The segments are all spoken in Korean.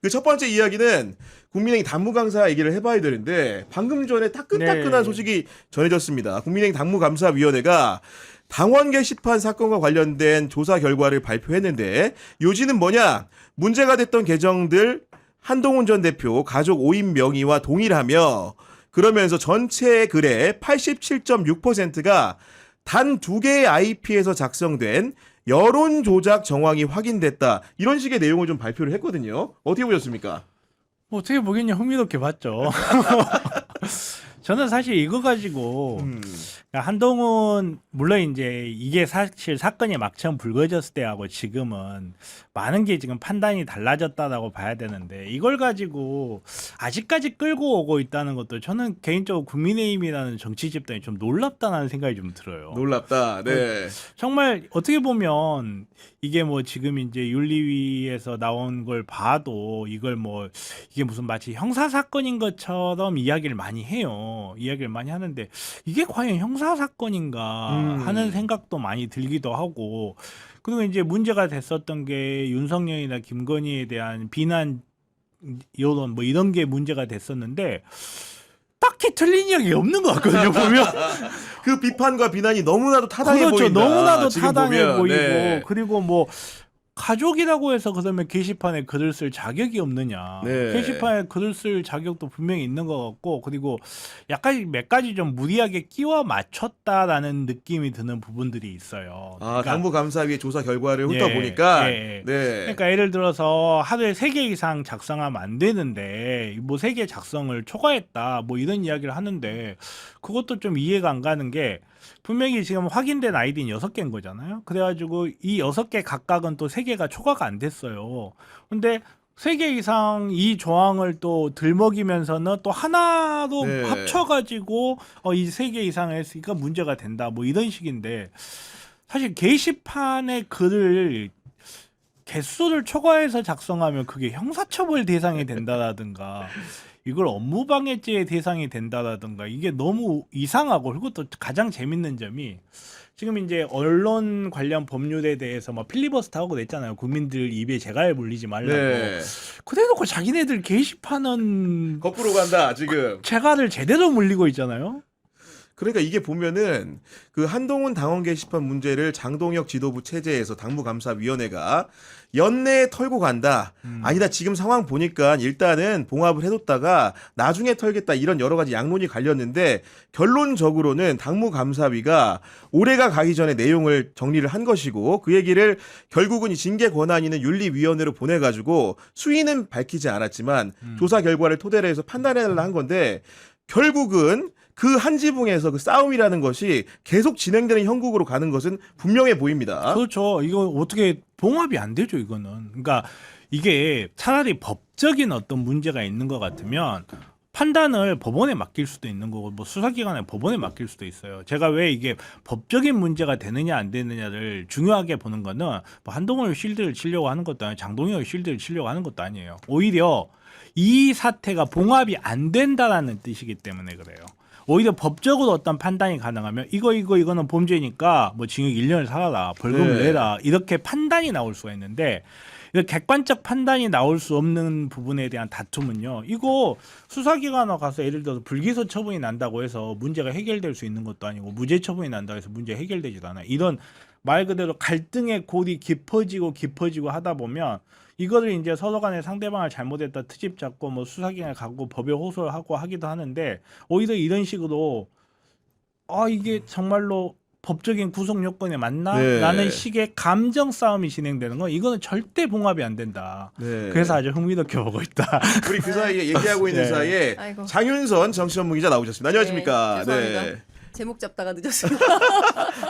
그 첫 번째 이야기는 국민의힘 당무감사 얘기를 해봐야 되는데 방금 전에 따끈따끈한 네. 소식이 전해졌습니다. 국민의힘 당무감사위원회가 당원 게시판 사건과 관련된 조사 결과를 발표했는데 요지는 뭐냐? 문제가 됐던 계정들 한동훈 전 대표 가족 5인 명의와 동일하며 그러면서 전체 글의 87.6%가 단 2개의 IP에서 작성된 여론 조작 정황이 확인됐다. 이런 식의 내용을 좀 발표를 했거든요. 어떻게 보셨습니까? 뭐 어떻게 보겠냐 흥미롭게 봤죠. 저는 사실 이거 가지고 한동훈 물론 이제 이게 사실 사건이 막처럼 불거졌을 때하고 지금은 많은 게 지금 판단이 달라졌다라고 봐야 되는데 이걸 가지고 아직까지 끌고 오고 있다는 것도 저는 개인적으로 국민의힘이라는 정치 집단이 좀 놀랍다는 생각이 좀 들어요. 놀랍다. 네. 정말 어떻게 보면 이게 뭐 지금 이제 윤리위에서 나온 걸 봐도 이걸 뭐 이게 무슨 마치 형사 사건인 것처럼 이야기를 많이 해요. 이야기를 많이 하는데 이게 과연 형사 사건인가 하는 생각도 많이 들기도 하고 그리고 이제 문제가 됐었던 게 윤석열이나 김건희에 대한 비난 여론 뭐 이런 게 문제가 됐었는데 딱히 틀린 이야기 없는 것 같거든요 보면. 그 비판과 비난이 너무나도 타당해 그렇죠. 보인다. 너무나도 지금 타당해 보면. 보이고 네. 그리고 뭐 가족이라고 해서 그러면 게시판에 글을 쓸 자격이 없느냐. 네. 게시판에 글을 쓸 자격도 분명히 있는 것 같고 그리고 약간 몇 가지 좀 무리하게 끼워 맞췄다라는 느낌이 드는 부분들이 있어요. 아, 당무감사위의 조사 결과를 훑어보니까 예. 네. 그러니까 예를 들어서 하루에 3개 이상 작성하면 안 되는데 뭐 3개 작성을 초과했다 뭐 이런 이야기를 하는데 그것도 좀 이해가 안 가는 게 분명히 지금 확인된 아이디는 6개인 거잖아요. 그래가지고 이 6개 각각은 또 3개가 초과가 안 됐어요. 근데 3개 이상 이 조항을 또 들먹이면서는 또 하나로 네. 합쳐가지고 이 3개 이상 했으니까 문제가 된다 뭐 이런 식인데 사실 게시판에 글을 개수를 초과해서 작성하면 그게 형사처벌 대상이 된다라든가 이걸 업무방해죄의 대상이 된다라든가 이게 너무 이상하고 그리고 또 가장 재밌는 점이 지금 이제 언론 관련 법률에 대해서 막 필리버스터 하고 냈잖아요. 국민들 입에 재갈 물리지 말라고. 네. 그래놓고 자기네들 게시판은 거꾸로 간다, 지금. 재갈을 제대로 물리고 있잖아요. 그러니까 이게 보면은 그 한동훈 당원 게시판 문제를 장동혁 지도부 체제에서 당무감사위원회가 연내에 털고 간다. 아니다. 지금 상황 보니까 일단은 봉합을 해뒀다가 나중에 털겠다. 이런 여러 가지 양론이 갈렸는데 결론적으로는 당무감사위가 올해가 가기 전에 내용을 정리를 한 것이고 그 얘기를 결국은 이 징계 권한이 있는 윤리위원회로 보내가지고 수위는 밝히지 않았지만 조사 결과를 토대로 해서 판단해달라 한 건데 결국은 그 한 지붕에서 그 싸움이라는 것이 계속 진행되는 형국으로 가는 것은 분명해 보입니다. 그렇죠. 이거 어떻게 봉합이 안 되죠, 이거는. 그러니까 이게 차라리 법적인 어떤 문제가 있는 것 같으면 판단을 법원에 맡길 수도 있는 거고 뭐 수사기관에 법원에 맡길 수도 있어요. 제가 왜 이게 법적인 문제가 되느냐 안 되느냐를 중요하게 보는 거는 뭐 한동훈 실드를 치려고 하는 것도 아니고 장동혁 실드를 치려고 하는 것도 아니에요. 오히려 이 사태가 봉합이 안 된다라는 뜻이기 때문에 그래요. 오히려 법적으로 어떤 판단이 가능하면 이거는 범죄니까 뭐 징역 1년을 살아라 벌금을 네. 내라 이렇게 판단이 나올 수가 있는데 이거 객관적 판단이 나올 수 없는 부분에 대한 다툼은요. 이거 수사기관에 가서 예를 들어서 불기소 처분이 난다고 해서 문제가 해결될 수 있는 것도 아니고 무죄 처분이 난다고 해서 문제 해결되지도 않아요. 이런 말 그대로 갈등의 골이 깊어지고 하다 보면 이거를 이제 서로 간에 상대방을 잘못했다 트집 잡고 뭐 수사기관에 가고 법에 호소를 하고 하기도 하는데 오히려 이런 식으로 이게 정말로 법적인 구속 요건에 맞나? 네. 라는 식의 감정 싸움이 진행되는 건 이거는 절대 봉합이 안 된다. 네. 그래서 아주 흥미롭게 보고 있다. 우리 그 사이에 얘기하고 있는 네. 사이에 아이고. 장윤선 정치전문기자 나오셨습니다. 안녕하십니까? 네, 죄송합니다. 제목 잡다가 늦었습니다.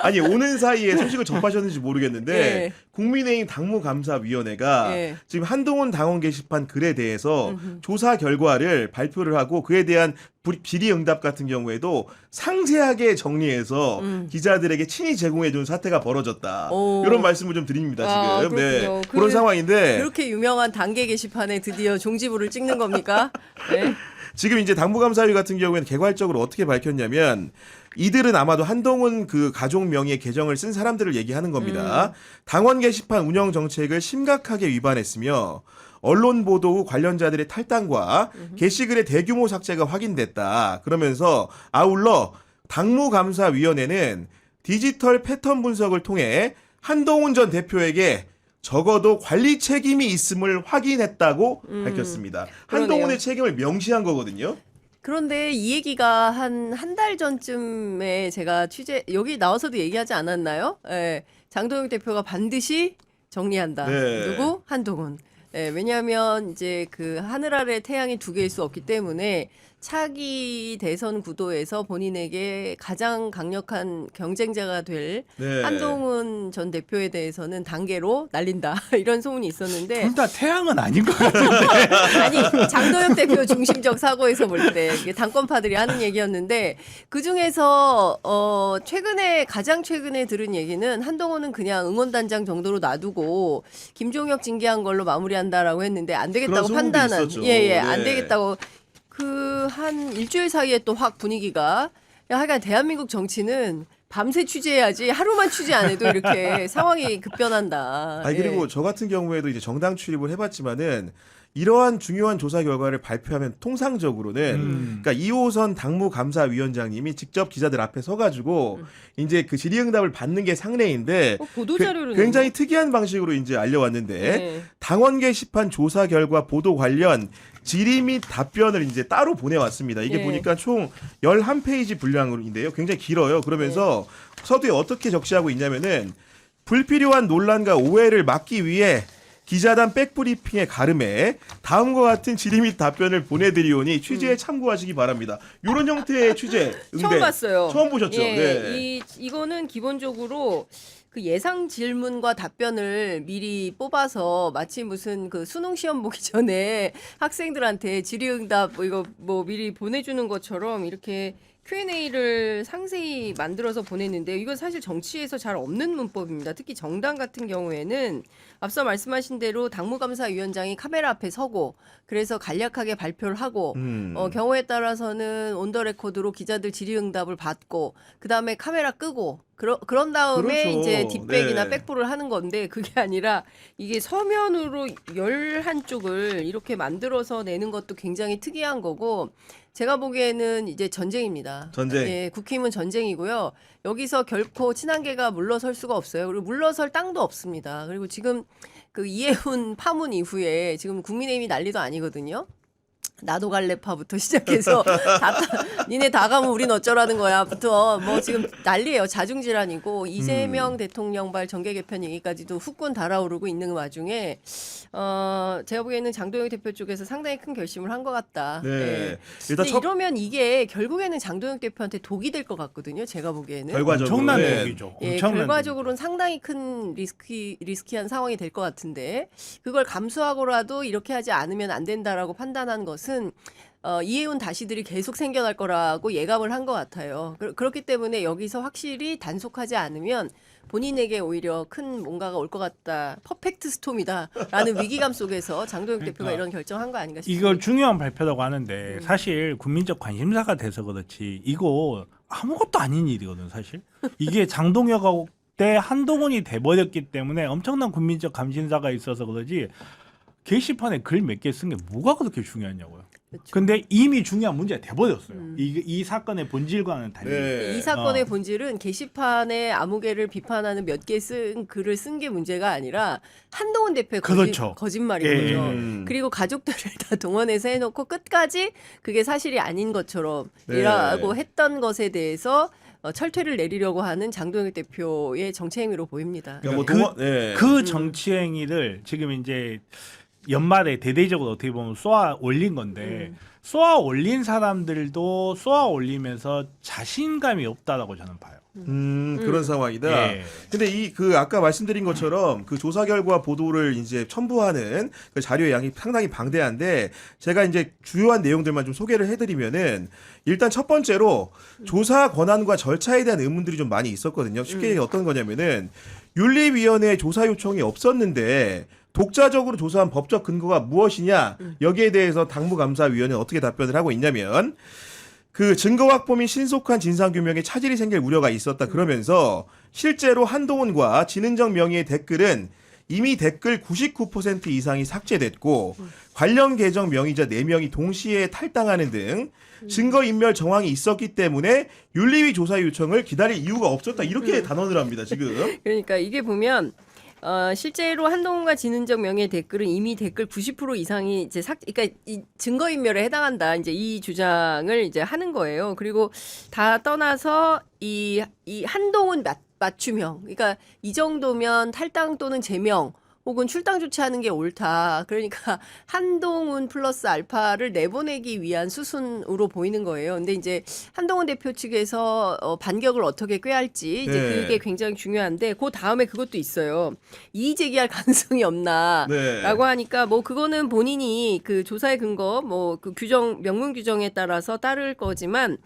아니 오는 사이에 소식을 접하셨는지 모르겠는데 네. 국민의힘 당무감사위원회가 네. 지금 한동훈 당원 게시판 글에 대해서 조사 결과를 발표를 하고 그에 대한 질의응답 같은 경우에도 상세하게 정리해서 기자들에게 친히 제공해준 사태가 벌어졌다. 오. 이런 말씀을 좀 드립니다. 아, 지금. 네. 그렇군요. 그런 상황인데 그렇게 유명한 단계 게시판에 드디어 종지부를 찍는 겁니까? 네. 지금 이제 당무감사위 같은 경우에는 개괄적으로 어떻게 밝혔냐면 이들은 아마도 한동훈 그 가족 명의의 계정을 쓴 사람들을 얘기하는 겁니다. 당원 게시판 운영 정책을 심각하게 위반했으며 언론 보도 후 관련자들의 탈당과 게시글의 대규모 삭제가 확인됐다. 그러면서 아울러 당무감사위원회는 디지털 패턴 분석을 통해 한동훈 전 대표에게 적어도 관리 책임이 있음을 확인했다고 밝혔습니다. 그러네요. 한동훈의 책임을 명시한 거거든요. 그런데 이 얘기가 한 달 전쯤에 제가 여기 나와서도 얘기하지 않았나요? 예, 장동영 대표가 반드시 정리한다. 네. 누구? 한동훈. 예, 왜냐하면 이제 그 하늘 아래 태양이 두 개일 수 없기 때문에 차기 대선 구도에서 본인에게 가장 강력한 경쟁자가 될 네. 한동훈 전 대표에 대해서는 단계로 날린다. 이런 소문이 있었는데 둘 다 태양은 아닌 것 같아요. 아니 장도영 대표 중심적 사고에서 볼 때 이게 당권파들이 하는 얘기였는데 그 중에서 가장 최근에 들은 얘기는 한동훈은 그냥 응원단장 정도로 놔두고 김종혁 징계한 걸로 마무리한다라고 했는데 안 그런 되겠다고 소문도 판단한 있었죠. 안 네. 되겠다고 그 한 일주일 사이에 또 확 분위기가 하여간 대한민국 정치는 밤새 취재해야지 하루만 취재 안 해도 이렇게 상황이 급변한다. 아니 그리고 저 같은 경우에도 이제 정당 출입을 해봤지만은 이러한 중요한 조사 결과를 발표하면 통상적으로는 그러니까 2호선 당무감사위원장님이 직접 기자들 앞에 서가지고 이제 그 질의응답을 받는 게 상례인데 보도자료를 굉장히 특이한 방식으로 이제 알려왔는데 네. 당원 게시판 조사 결과 보도 관련 질의 및 답변을 이제 따로 보내왔습니다. 이게 네. 보니까 총 11페이지 분량인데요. 굉장히 길어요. 그러면서 서두에 어떻게 적시하고 있냐면은 불필요한 논란과 오해를 막기 위해 기자단 백브리핑의 가름에 다음과 같은 질의 및 답변을 보내드리오니 취재에 참고하시기 바랍니다. 이런 형태의 취재 응대 처음 봤어요. 처음 보셨죠? 예, 네. 이거는 기본적으로 그 예상 질문과 답변을 미리 뽑아서 마치 무슨 그 수능 시험 보기 전에 학생들한테 질의응답 이거 미리 보내주는 것처럼 이렇게 Q&A를 상세히 만들어서 보냈는데 이건 사실 정치에서 잘 없는 문법입니다. 특히 정당 같은 경우에는 앞서 말씀하신 대로 당무감사위원장이 카메라 앞에 서고 그래서 간략하게 발표를 하고 경우에 따라서는 온더 레코드로 기자들 질의응답을 받고 그다음에 카메라 끄고 그런 다음에 그렇죠. 이제 뒷백이나 네. 백보를 하는 건데 그게 아니라 이게 서면으로 11쪽을 이렇게 만들어서 내는 것도 굉장히 특이한 거고 제가 보기에는 이제 전쟁입니다. 전쟁. 예, 국힘은 전쟁이고요. 여기서 결코 친한계가 물러설 수가 없어요. 그리고 물러설 땅도 없습니다. 그리고 지금 그 이해훈 파문 이후에 지금 국민의힘이 난리도 아니거든요. 나도 갈래파부터 시작해서 니네 다 가면 우린 어쩌라는 거야부터 뭐 지금 난리예요. 자중질환이고 이재명 대통령발 정계 개편 얘기까지도 후끈 달아오르고 있는 와중에 제가 보기에는 장도영 대표 쪽에서 상당히 큰 결심을 한 것 같다. 네. 예. 일단 근데 이러면 이게 결국에는 장도영 대표한테 독이 될 것 같거든요. 제가 보기에는. 결과적으로 엄청난 네. 얘기죠. 예, 엄청난 결과적으로는 상당히 큰 리스키한 상황이 될 것 같은데 그걸 감수하고라도 이렇게 하지 않으면 안 된다라고 판단한 것은 이해운 다시들이 계속 생겨날 거라고 예감을 한 것 같아요. 그렇기 때문에 여기서 확실히 단속하지 않으면 본인에게 오히려 큰 뭔가가 올 것 같다. 퍼펙트 스톰이다라는 위기감 속에서 장도영 대표가 이런 결정한 거 아닌가 싶습니다. 이걸 중요한 발표라고 하는데 사실 국민적 관심사가 돼서 그렇지 이거 아무것도 아닌 일이거든 사실. 이게 장동혁하고 때 한동훈이 돼버렸기 때문에 엄청난 국민적 관심사가 있어서 그러지 게시판에 글 몇 개 쓴 게 뭐가 그렇게 중요하냐고요. 그렇죠. 근데 이미 중요한 문제가 돼버렸어요. 이 사건의 본질과는 달리. 네. 이 사건의 본질은 게시판에 아무개를 비판하는 몇 개 쓴 글을 쓴 게 문제가 아니라 한동훈 대표의 그렇죠. 거짓말인 예. 거죠. 그리고 가족들을 다 동원해서 해놓고 끝까지 그게 사실이 아닌 것처럼 네. 이라고 했던 것에 대해서 철퇴를 내리려고 하는 장동혁 대표의 정치 행위로 보입니다. 그러니까 뭐 네. 그 정치 행위를 지금 이제 연말에 대대적으로 어떻게 보면 쏘아 올린 건데 쏘아 올린 사람들도 쏘아 올리면서 자신감이 없다라고 저는 봐요. 그런 상황이다. 예. 근데 이 그 아까 말씀드린 것처럼 그 조사 결과 보도를 이제 첨부하는 그 자료의 양이 상당히 방대한데 제가 이제 주요한 내용들만 좀 소개를 해드리면은 일단 첫 번째로 조사 권한과 절차에 대한 의문들이 좀 많이 있었거든요. 쉽게 어떤 거냐면은 윤리위원회 조사 요청이 없었는데 독자적으로 조사한 법적 근거가 무엇이냐 여기에 대해서 당무감사위원회는 어떻게 답변을 하고 있냐면 그 증거 확보 및 신속한 진상규명에 차질이 생길 우려가 있었다 그러면서 실제로 한동훈과 진은정 명의의 댓글은 이미 댓글 99% 이상이 삭제됐고 관련 계정 명의자 4명이 동시에 탈당하는 등 증거인멸 정황이 있었기 때문에 윤리위 조사 요청을 기다릴 이유가 없었다. 이렇게 단언을 합니다. 지금. 그러니까 이게 보면 실제로 한동훈과 진은정 명의 댓글은 이미 댓글 90% 이상이 이제 그러니까 이 증거인멸에 해당한다. 이제 이 주장을 이제 하는 거예요. 그리고 다 떠나서 이 한동훈 맞춤형. 그러니까 이 정도면 탈당 또는 제명 혹은 출당 조치하는 게 옳다. 그러니까 한동훈 플러스 알파를 내보내기 위한 수순으로 보이는 거예요. 근데 이제 한동훈 대표 측에서 반격을 어떻게 꾀할지 이제 네. 그게 굉장히 중요한데 그 다음에 그것도 있어요. 이의 제기할 가능성이 없나라고 네. 하니까 뭐 그거는 본인이 그 조사의 근거 뭐 그 규정 명문 규정에 따라서 따를 거지만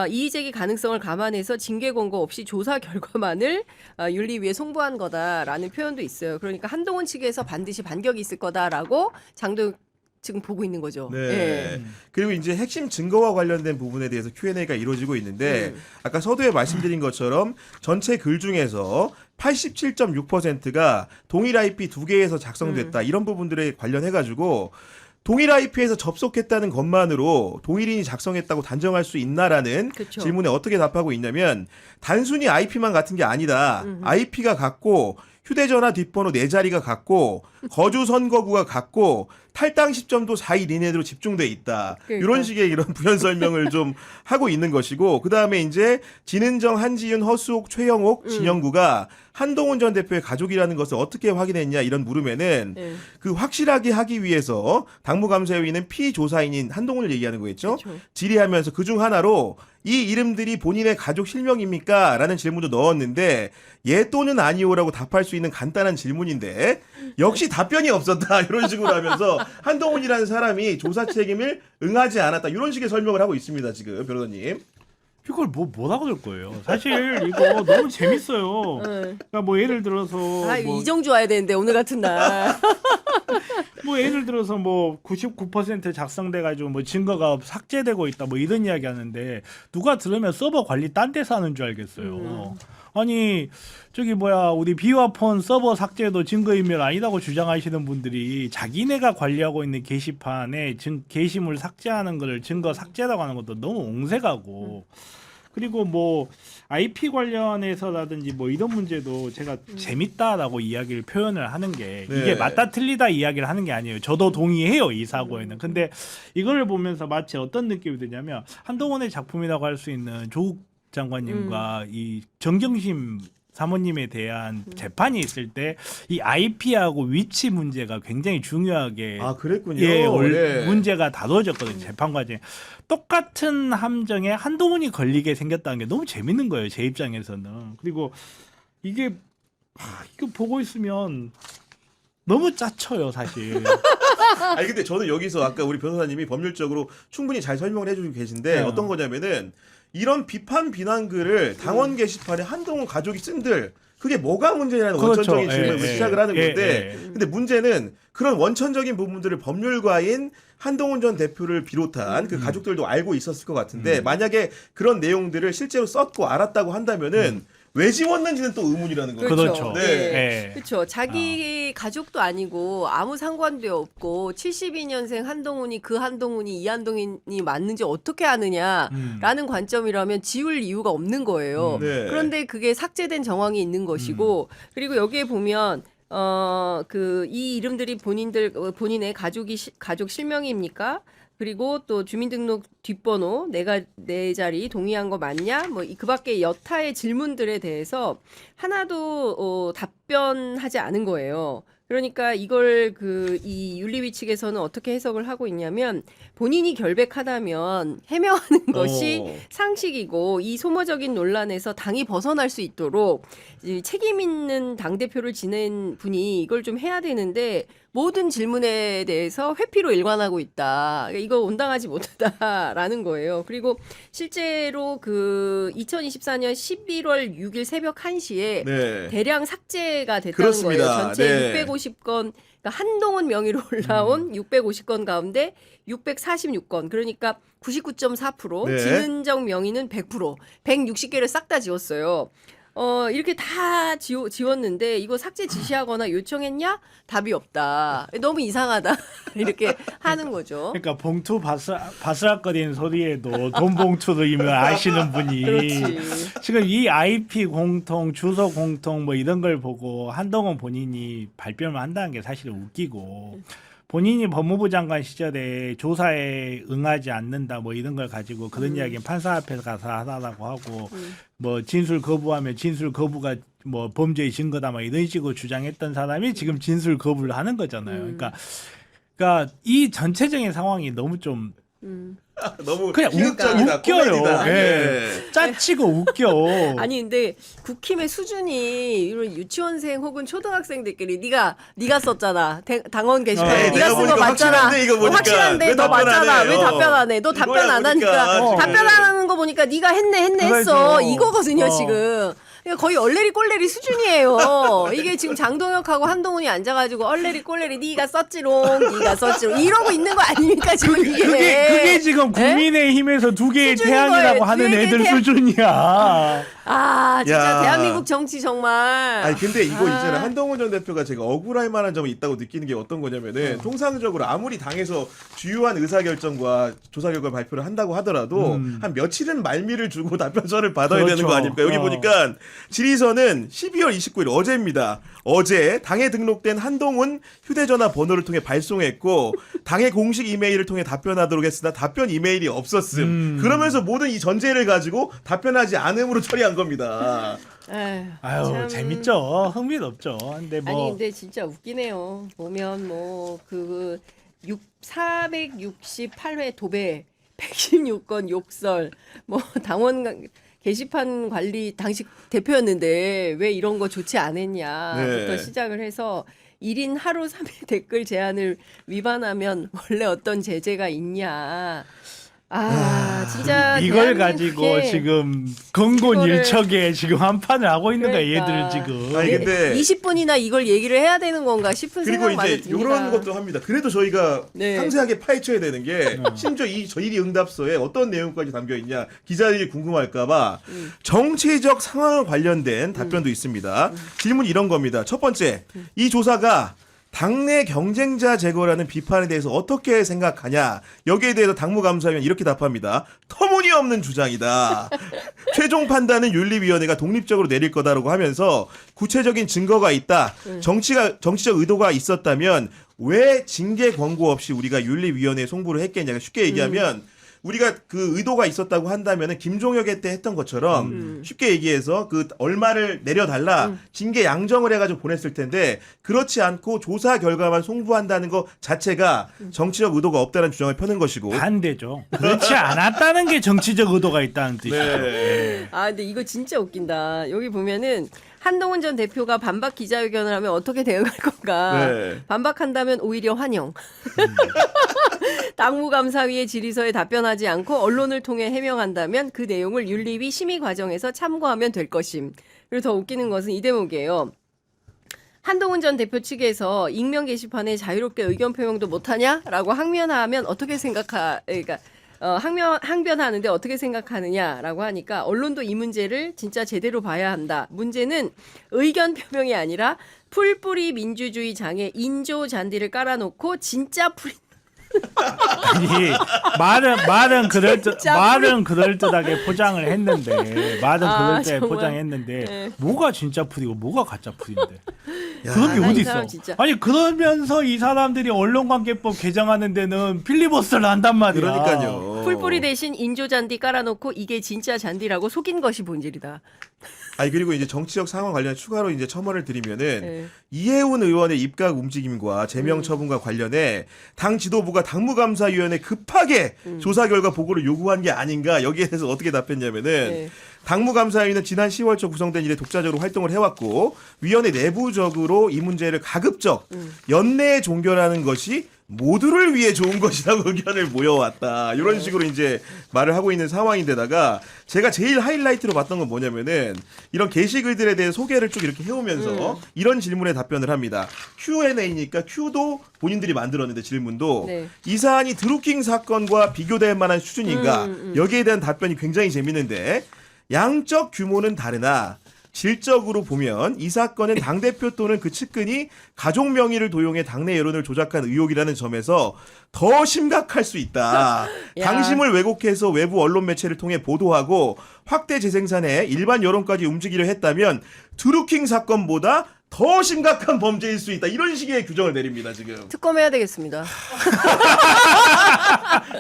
이의 제기 가능성을 감안해서 징계 권고 없이 조사 결과만을 윤리위에 송부한 거다라는 표현도 있어요. 그러니까 한동훈 측에서 반드시 반격이 있을 거다라고 장도 지금 보고 있는 거죠. 네. 예. 그리고 이제 핵심 증거와 관련된 부분에 대해서 Q&A가 이루어지고 있는데 아까 서두에 말씀드린 것처럼 전체 글 중에서 87.6%가 동일 IP 2개에서 작성됐다. 이런 부분들에 관련해 가지고 동일 IP에서 접속했다는 것만으로 동일인이 작성했다고 단정할 수 있나라는 그쵸. 질문에 어떻게 답하고 있냐면 단순히 IP만 같은 게 아니다. IP가 같고 휴대전화 뒷번호 4자리가 같고 거주 선거구가 같고 탈당 시점도 4일 이내로 집중돼 있다. 그러니까. 이런 식의 이런 부연 설명을 좀 하고 있는 것이고 그다음에 이제 진은정, 한지윤, 허수옥, 최영옥, 진영구가 한동훈 전 대표의 가족이라는 것을 어떻게 확인했냐 이런 물음에는 예. 그 확실하게 하기 위해서 당무감사위는 피조사인인 한동훈을 얘기하는 거겠죠. 그쵸. 질의하면서 그중 하나로 이 이름들이 본인의 가족 실명입니까? 라는 질문도 넣었는데 예 또는 아니오라고 답할 수 있는 간단한 질문인데 역시 답변이 없었다. 이런 식으로 하면서 한동훈이라는 사람이 조사 책임을 응하지 않았다. 이런 식의 설명을 하고 있습니다. 지금 변호사님. 이걸 뭐라고 될 거예요. 사실 이거 너무 재밌어요. 그러니까 뭐 예를 들어서 뭐 이정주 와야 되는데 오늘 같은 날. 뭐 예를 들어서 뭐 99% 작성돼 가지고 뭐 증거가 삭제되고 있다 뭐 이런 이야기 하는데 누가 들으면 서버 관리 딴 데서 하는 줄 알겠어요. 아니 저기 뭐야 우리 비와폰 서버 삭제도 증거인멸 아니라고 주장하시는 분들이 자기네가 관리하고 있는 게시판에 게시물 삭제하는 거를 증거 삭제라고 하는 것도 너무 옹색하고 그리고 뭐 IP 관련해서라든지 뭐 이런 문제도 제가 재밌다라고 이야기를 표현을 하는 게 네. 이게 맞다 틀리다 이야기를 하는 게 아니에요. 저도 동의해요 이 사고에는. 근데 이걸 보면서 마치 어떤 느낌이 드냐면 한동훈의 작품이라고 할 수 있는 조국 장관님과 이 정경심 사모님에 대한 재판이 있을 때 이 IP하고 위치 문제가 굉장히 중요하게 아 그랬군요. 예, 네. 문제가 다뤄졌거든요. 재판 과정에. 똑같은 함정에 한동훈이 걸리게 생겼다는 게 너무 재밌는 거예요. 제 입장에서는. 그리고 이게 이거 보고 있으면 너무 짜쳐요, 사실. 아니 근데 저는 여기서 아까 우리 변호사님이 법률적으로 충분히 잘 설명을 해주고 계신데 네. 어떤 거냐면은 이런 비판 비난 글을 당원 게시판에 한동훈 가족이 쓴들 그게 뭐가 문제냐는 그렇죠. 원천적인 질문을 예, 시작을 하는 예, 건데 예. 근데 문제는 그런 원천적인 부분들을 법률가인 한동훈 전 대표를 비롯한 그 가족들도 알고 있었을 것 같은데 만약에 그런 내용들을 실제로 썼고 알았다고 한다면은 왜 지웠는지는 또 의문이라는 거죠. 그렇죠. 네. 예. 그렇죠. 자기 가족도 아니고 아무 상관도 없고 72년생 한동훈이 그 한동훈이 이 한동훈이 맞는지 어떻게 아느냐라는 관점이라면 지울 이유가 없는 거예요. 네. 그런데 그게 삭제된 정황이 있는 것이고 그리고 여기에 보면 그 이 이름들이 본인의 가족 실명입니까? 그리고 또 주민등록 뒷번호 네 자리 동의한 거 맞냐? 뭐 그 밖에 여타의 질문들에 대해서 하나도 답변하지 않은 거예요. 그러니까 이걸 이 윤리위 측에서는 어떻게 해석을 하고 있냐면 본인이 결백하다면 해명하는 것이 상식이고 이 소모적인 논란에서 당이 벗어날 수 있도록 책임 있는 당대표를 지낸 분이 이걸 좀 해야 되는데 모든 질문에 대해서 회피로 일관하고 있다. 이거 온당하지 못하다라는 거예요. 그리고 실제로 그 2024년 11월 6일 새벽 1시에 네. 대량 삭제가 됐다는 그렇습니다. 거예요. 전체 네. 650건, 그러니까 한동훈 명의로 올라온 650건 가운데 646건, 그러니까 99.4%, 네. 진은정 명의는 100%, 160개를 싹 다 지웠어요. 이렇게 다 지웠는데 이거 삭제 지시하거나 요청했냐? 답이 없다. 너무 이상하다. 이렇게 하는 거죠. 그러니까 봉투 바스락거리는 소리에도 돈 봉투를 아시는 분이 그렇지. 지금 이 IP 공통, 주소 공통 뭐 이런 걸 보고 한동훈 본인이 발뺌을 한다는 게 사실은 웃기고 본인이 법무부 장관 시절에 조사에 응하지 않는다 뭐 이런 걸 가지고 그런 이야기는 판사 앞에 가서 하라고 하고 뭐 진술 거부하면 진술 거부가 뭐 범죄의 증거다 막 이런 식으로 주장했던 사람이 지금 진술 거부를 하는 거잖아요. 그러니까 이 전체적인 상황이 너무 좀 너무 그냥 희극적이다, 웃겨요. 코미디다. 예. 예. 짜치고 웃겨. 아니 근데 국힘의 수준이 이런 유치원생 혹은 초등학생들끼리 네가 썼잖아. 당원 게시판에 네, 네가 내가 쓴 거 보니까 맞잖아. 확실한데, 이거 보니까. 확실한데 왜 너 답변 안 맞잖아. 해요? 왜 답변 안 해? 너 답변 이거야 안 보니까 하니까 지금. 답변 안 하는 거 보니까 네가 했네 했어. 그래서. 이거거든요 지금. 그러니까 거의 얼레리 꼴레리 수준이에요. 이게 지금 장동혁하고 한동훈이 앉아가지고 얼레리 꼴레리 네가 썼지롱 이러고 있는 거 아닙니까 지금 이게. 그게 지금 국민의힘에서 두 개의 수준인 태양이라고 거예요. 하는 두 개의 애들 태양. 수준이야. 아 진짜 야. 대한민국 정치 정말. 아니 근데 이거 있잖아요. 한동훈 전 대표가 제가 억울할 만한 점이 있다고 느끼는 게 어떤 거냐면은 통상적으로 아무리 당에서 주요한 의사결정과 조사 결과 발표를 한다고 하더라도 한 며칠은 말미를 주고 답변서를 받아야 그렇죠. 되는 거 아닙니까? 여기 보니까 질의서는 12월 29일 어제입니다. 어제 당에 등록된 한동훈 휴대전화 번호를 통해 발송했고 당의 공식 이메일을 통해 답변하도록 했으나 답변 이메일이 없었음. 그러면서 모든 이 전제를 가지고 답변하지 않음으로 처리한 겁니다. 아유 참. 재밌죠. 흥미롭죠. 근데 뭐 아니 근데 진짜 웃기네요. 보면 뭐 그 468회 도배, 116건 욕설, 뭐 당원 게시판 관리 당시 대표였는데 왜 이런 거 조치 안 했냐부터 네. 시작을 해서 1인 하루 3일 댓글 제한을 위반하면 원래 어떤 제재가 있냐. 진짜 이걸 대한민국 가지고 그게 지금 건곤일척에 지금 한판을 하고 있는 거야 그러니까. 얘들 지금. 아니, 근데 20분이나 이걸 얘기를 해야 되는 건가 싶은 그리고 생각마저 이제 듭니다. 이런 것도 합니다. 그래도 저희가 네. 상세하게 파헤쳐야 되는 게 심지어 이 저희리 응답서에 어떤 내용까지 담겨 있냐 기자들이 궁금할까봐 정치적 상황과 관련된 답변도 있습니다. 질문이 이런 겁니다. 첫 번째, 이 조사가 당내 경쟁자 제거라는 비판에 대해서 어떻게 생각하냐? 여기에 대해서 당무감사위원 이렇게 답합니다. 터무니없는 주장이다. 최종 판단은 윤리위원회가 독립적으로 내릴 거다라고 하면서 구체적인 증거가 있다. 정치적 의도가 있었다면 왜 징계 권고 없이 우리가 윤리위원회에 송부를 했겠냐? 쉽게 얘기하면 우리가 그 의도가 있었다고 한다면은 김종혁 때 했던 것처럼 쉽게 얘기해서 그 얼마를 내려달라 징계 양정을 해가지고 보냈을 텐데 그렇지 않고 조사 결과만 송부한다는 것 자체가 정치적 의도가 없다는 주장을 펴는 것이고 반대죠. 그렇지 않았다는 게 정치적 의도가 있다는 뜻이죠. 네. 근데 이거 진짜 웃긴다. 여기 보면은 한동훈 전 대표가 반박 기자회견을 하면 어떻게 대응할 건가. 네. 반박한다면 오히려 환영. 당무감사위의 질의서에 답변하지 않고 언론을 통해 해명한다면 그 내용을 윤리위 심의 과정에서 참고하면 될 것임. 그리고 더 웃기는 것은 이 대목이에요. 한동훈 전 대표 측에서 익명 게시판에 자유롭게 의견 표명도 못하냐라고 항변하면 어떻게 그러니까 항변하는데 어떻게 생각하느냐라고 하니까 언론도 이 문제를 진짜 제대로 봐야 한다. 문제는 의견 표명이 아니라 풀뿌리 민주주의 장에 인조 잔디를 깔아놓고 진짜 풀 아니 말은 그럴듯하게 포장을 했는데 정말. 포장했는데 뭐가 진짜 풀이고 뭐가 가짜 풀인데 야, 그런 게 이 어디 사람 있어? 진짜. 아니 그러면서 이 사람들이 언론관계법 개정하는 데는 필리버스터를 한단 말이야. 그러니까요. 풀뿌리 대신 인조 잔디 깔아놓고 이게 진짜 잔디라고 속인 것이 본질이다. 아니 그리고 이제 정치적 상황 관련 추가로 이제 첨언을 드리면은 네. 이해운 의원의 입각 움직임과 제명 처분과 관련해 당 지도부가 당무감사위원회 급하게 조사 결과 보고를 요구한 게 아닌가 여기에 대해서 어떻게 답했냐면은 네. 당무감사위는 지난 10월 초 구성된 이래 독자적으로 활동을 해왔고 위원회 내부적으로 이 문제를 가급적 연내에 종결하는 것이 모두를 위해 좋은 것이라고 의견을 모여왔다. 이런 식으로 이제 말을 하고 있는 상황인데다가 제가 제일 하이라이트로 봤던 건 뭐냐면은 이런 게시글들에 대해 소개를 쭉 이렇게 해오면서 이런 질문에 답변을 합니다. Q&A니까 Q도 본인들이 만들었는데 질문도 네. 이 사안이 드루킹 사건과 비교될 만한 수준인가 여기에 대한 답변이 굉장히 재밌는데 양적 규모는 다르나 질적으로 보면 이 사건은 당대표 또는 그 측근이 가족 명의를 도용해 당내 여론을 조작한 의혹이라는 점에서 더 심각할 수 있다. 야. 당심을 왜곡해서 외부 언론 매체를 통해 보도하고 확대 재생산해 일반 여론까지 움직이려 했다면 드루킹 사건보다 더 심각한 범죄일 수 있다. 이런 식의 규정을 내립니다. 지금. 특검해야 되겠습니다.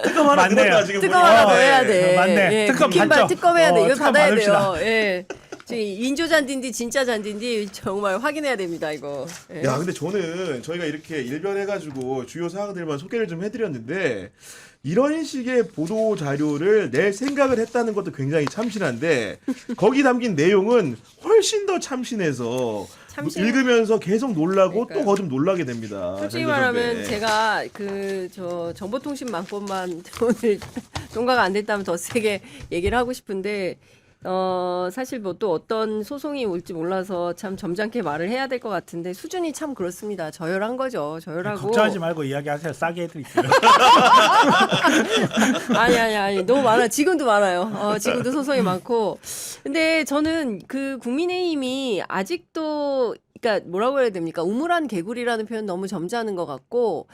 특검 하나 맞네요. 늘었다 지금. 특검 보니까. 하나 더 네. 해야 돼. 맞네. 예, 특검 국힘 받죠. 특검해야 돼. 이거 특검 받아야 받읍시다. 돼요. 예. 지금 인조 잔디인지 진짜 잔디인지 정말 확인해야 됩니다. 이거. 예. 야, 근데 저는 저희가 이렇게 일변해가지고 주요 사항들만 소개를 좀 해드렸는데 이런 식의 보도 자료를 낼 생각을 했다는 것도 굉장히 참신한데 거기 담긴 내용은 훨씬 더 참신해서 참신- 읽으면서 계속 놀라고 그러니까요. 또 거듭 놀라게 됩니다. 솔직히 장교 말하면 선배. 제가 저 정보통신망법만 오늘 통과가 안 됐다면 더 세게 얘기를 하고 싶은데 사실 뭐 또 어떤 소송이 올지 몰라서 참 점잖게 말을 해야 될 것 같은데 수준이 참 그렇습니다. 저열한 거죠. 저열하고. 걱정하지 말고 이야기하세요. 싸게 해드릴게요. 아니 너무 많아. 지금도 많아요. 지금도 소송이 많고. 근데 저는 그 국민의힘이 아직도 그러니까 뭐라고 해야 됩니까? 우물안 개구리라는 표현 너무 점잖은 것 같고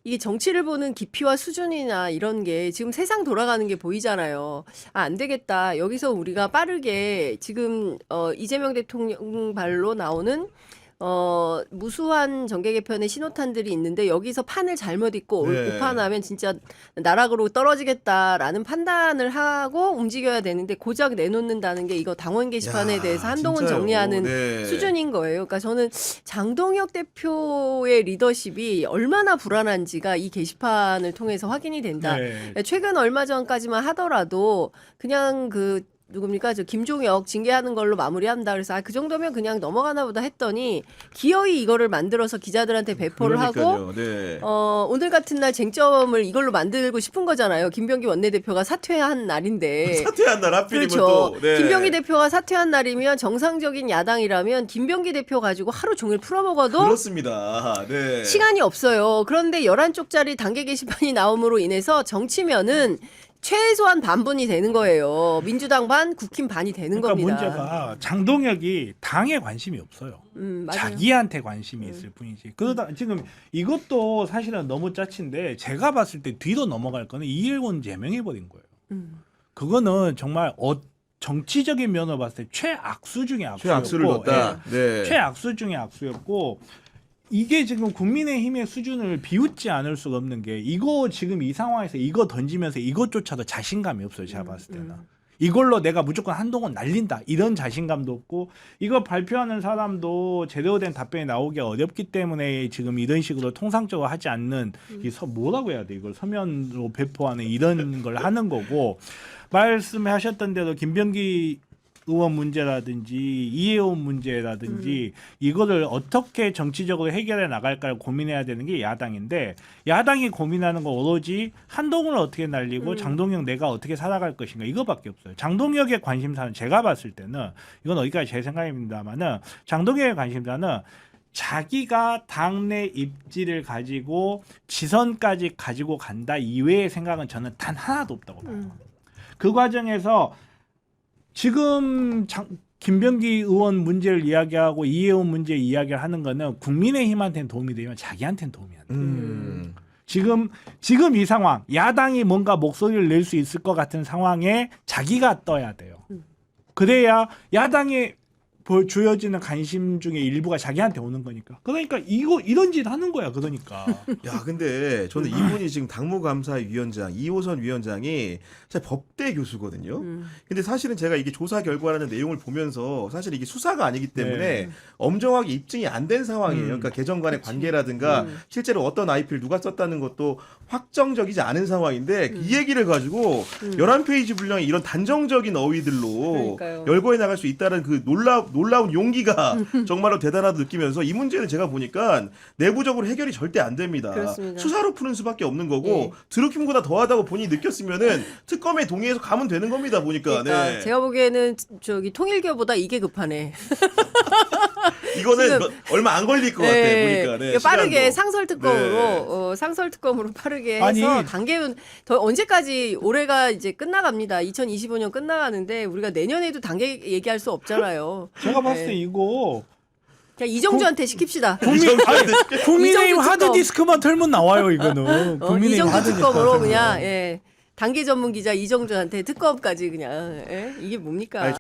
이게 정치를 보는 깊이와 수준이나 이런 게 지금 세상 돌아가는 게 보이잖아요. 안 되겠다. 여기서 우리가 빠르게 지금 이재명 대통령 발로 나오는 무수한 정계 개편의 신호탄들이 있는데 여기서 판을 잘못 읽고 네. 오판하면 진짜 나락으로 떨어지겠다라는 판단을 하고 움직여야 되는데 고작 내놓는다는 게 이거 당원 게시판에 야, 대해서 한동훈 진짜요. 정리하는 네. 수준인 거예요. 그러니까 저는 장동혁 대표의 리더십이 얼마나 불안한지가 이 게시판을 통해서 확인이 된다. 네. 최근 얼마 전까지만 하더라도 그냥 누굽니까? 저 김종혁 징계하는 걸로 마무리한다. 그래서 그 정도면 그냥 넘어가나 보다 했더니 기어이 이거를 만들어서 기자들한테 배포를 하고 그러니까요. 네. 오늘 같은 날 쟁점을 이걸로 만들고 싶은 거잖아요. 김병기 원내대표가 사퇴한 날인데. 사퇴한 날 하필이면 그렇죠. 또. 네. 김병기 대표가 사퇴한 날이면 정상적인 야당이라면 김병기 대표 가지고 하루 종일 풀어먹어도 그렇습니다. 네. 시간이 없어요. 그런데 11쪽짜리 단계 게시판이 나옴으로 인해서 정치면은 최소한 반분이 되는 거예요. 민주당 반, 국힘 반이 되는 그러니까 겁니다. 문제가 장동혁이 당에 관심이 없어요. 맞아요. 자기한테 관심이 있을 뿐이지. 그러다 지금 이것도 사실은 너무 짜친데 제가 봤을 때 뒤로 넘어갈 거는 이혜원 제명해 버린 거예요. 그거는 정말 정치적인 면으로 봤을 때 최악수 중에 악수였고, 최악수를 넣었다. 네. 최악수 중에 악수였고 이게 지금 국민의힘의 수준을 비웃지 않을 수가 없는 게 이거 지금 이 상황에서 이거 던지면서 이것조차도 자신감이 없어요. 제가 봤을 때는. 이걸로 내가 무조건 한동훈 날린다 이런 자신감도 없고 이거 발표하는 사람도 제대로 된 답변이 나오기 어렵기 때문에 지금 이런 식으로 통상적으로 하지 않는 뭐라고 해야 돼 이걸 서면으로 배포하는 이런 걸 하는 거고 말씀하셨던 대로 김병기 의원 문제라든지 이해원 문제라든지 이거를 어떻게 정치적으로 해결해 나갈까를 고민해야 되는 게 야당인데 야당이 고민하는 건 오로지 한동훈을 어떻게 날리고 장동혁 내가 어떻게 살아갈 것인가 이거밖에 없어요. 장동혁의 관심사는 제가 봤을 때는 이건 어디까지 제 생각입니다만은 장동혁의 관심사는 자기가 당내 입지를 가지고 지선까지 가지고 간다 이외의 생각은 저는 단 하나도 없다고 봐요. 그 과정에서 지금 김병기 의원 문제를 이야기하고 이해원 문제 이야기를 하는 거는 국민의힘한테는 도움이 되지만 자기한테는 도움이 안 돼요. 지금 이 상황 야당이 뭔가 목소리를 낼 수 있을 것 같은 상황에 자기가 떠야 돼요. 그래야 야당이 주어지는 관심 중에 일부가 자기한테 오는 거니까. 그러니까 이런 짓 하는 거야. 그러니까. 야, 근데 저는 이분이 지금 당무감사위원장 이호선 위원장이 사실 법대 교수거든요. 근데 사실은 제가 이게 조사 결과라는 내용을 보면서 사실 이게 수사가 아니기 때문에 네. 엄정하게 입증이 안 된 상황이에요. 그러니까 계정 간의 관계라든가 실제로 어떤 IP를 누가 썼다는 것도 확정적이지 않은 상황인데 이 얘기를 가지고 11페이지 분량의 이런 단정적인 어휘들로 그러니까요. 열거해 나갈 수 있다는 그 놀라운 용기가 정말로 대단하다 느끼면서 이 문제는 제가 보니까 내부적으로 해결이 절대 안 됩니다. 그렇습니다. 수사로 푸는 수밖에 없는 거고 예. 드루킹보다 더하다고 본인이 느꼈으면은 특검에 동의해서 가면 되는 겁니다. 보니까. 그러니까 네. 제가 보기에는 통일교보다 이게 급하네. 이거는 지금- 얼마 안 걸릴 것 같아 보니까. 네, 빠르게 시간도. 상설특검으로 상설특검으로 빠르게 아니. 해서 단계는 더 언제까지 올해가 이제 끝나갑니다. 2025년 끝나가는데 우리가 내년에도 단계 얘기할 수 없잖아요. 제가 봤을 때 네. 이거 그냥 이정주한테 시킵시다. 국민의힘 이정주 하드디스크만 털면 나와요 이거는. 국민의힘 이정주 하드디스크 특검으로 털면. 그냥 단계 전문 기자 이정주한테 특검까지 그냥 이게 뭡니까? 아니,